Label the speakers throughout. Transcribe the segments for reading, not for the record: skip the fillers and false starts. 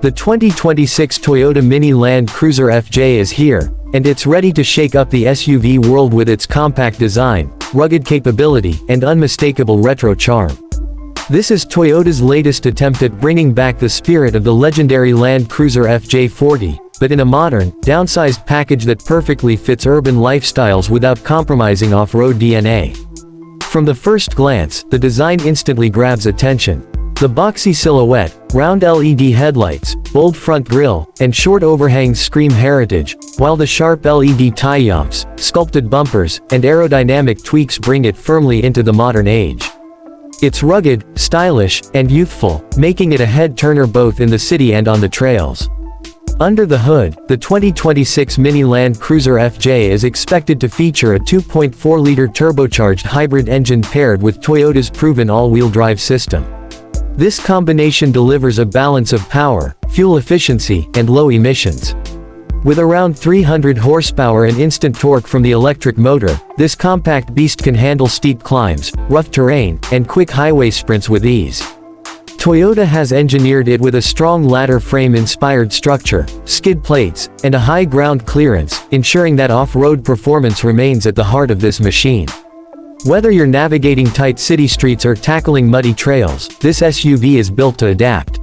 Speaker 1: The 2026 Toyota Mini Land Cruiser FJ is here, and it's ready to shake up the SUV world with its compact design, rugged capability, and unmistakable retro charm. This is Toyota's latest attempt at bringing back the spirit of the legendary Land Cruiser FJ40, but in a modern, downsized package that perfectly fits urban lifestyles without compromising off-road DNA. From the first glance, the design instantly grabs attention. The boxy silhouette, round LED headlights, bold front grille, and short overhangs scream heritage, while the sharp LED tie-ups, sculpted bumpers, and aerodynamic tweaks bring it firmly into the modern age. It's rugged, stylish, and youthful, making it a head-turner both in the city and on the trails. Under the hood, the 2026 Mini Land Cruiser FJ is expected to feature a 2.4-liter turbocharged hybrid engine paired with Toyota's proven all-wheel drive system. This combination delivers a balance of power, fuel efficiency, and low emissions. With around 300 horsepower and instant torque from the electric motor, this compact beast can handle steep climbs, rough terrain, and quick highway sprints with ease. Toyota has engineered it with a strong ladder frame-inspired structure, skid plates, and a high ground clearance, ensuring that off-road performance remains at the heart of this machine. Whether you're navigating tight city streets or tackling muddy trails, this SUV is built to adapt.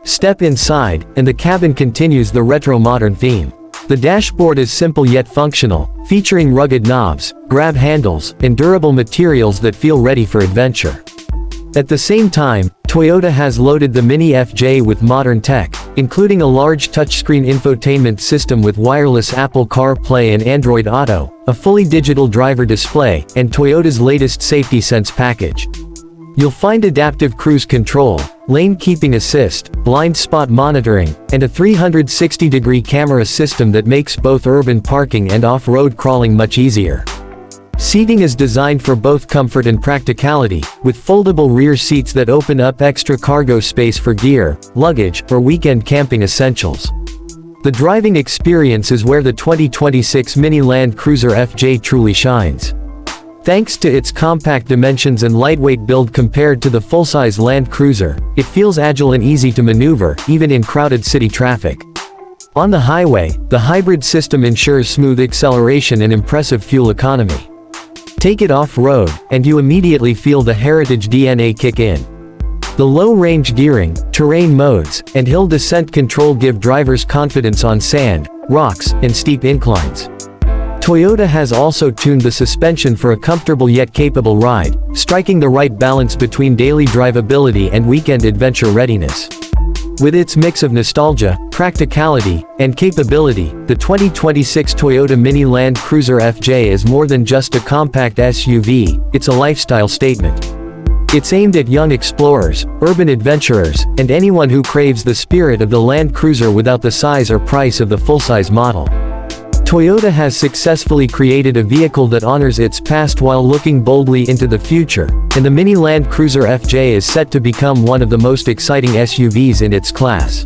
Speaker 1: Step inside, and the cabin continues the retro-modern theme. The dashboard is simple yet functional, featuring rugged knobs, grab handles, and durable materials that feel ready for adventure. At the same time, Toyota has loaded the Mini FJ with modern tech, including a large touchscreen infotainment system with wireless Apple CarPlay and Android Auto, a fully digital driver display, and Toyota's latest safety sense package. You'll find adaptive cruise control, lane keeping assist, blind spot monitoring, and a 360-degree camera system that makes both urban parking and off-road crawling much easier. Seating is designed for both comfort and practicality, with foldable rear seats that open up extra cargo space for gear, luggage, or weekend camping essentials. The driving experience is where the 2026 Mini Land Cruiser FJ truly shines. Thanks to its compact dimensions and lightweight build compared to the full-size Land Cruiser, it feels agile and easy to maneuver, even in crowded city traffic. On the highway, the hybrid system ensures smooth acceleration and impressive fuel economy. Take it off-road, and you immediately feel the heritage DNA kick in. The low-range gearing, terrain modes, and hill descent control give drivers confidence on sand, rocks, and steep inclines. Toyota has also tuned the suspension for a comfortable yet capable ride, striking the right balance between daily drivability and weekend adventure readiness. With its mix of nostalgia, practicality, and capability, the 2026 Toyota Mini Land Cruiser FJ is more than just a compact SUV, it's a lifestyle statement. It's aimed at young explorers, urban adventurers, and anyone who craves the spirit of the Land Cruiser without the size or price of the full-size model. Toyota has successfully created a vehicle that honors its past while looking boldly into the future, and the Mini Land Cruiser FJ is set to become one of the most exciting SUVs in its class.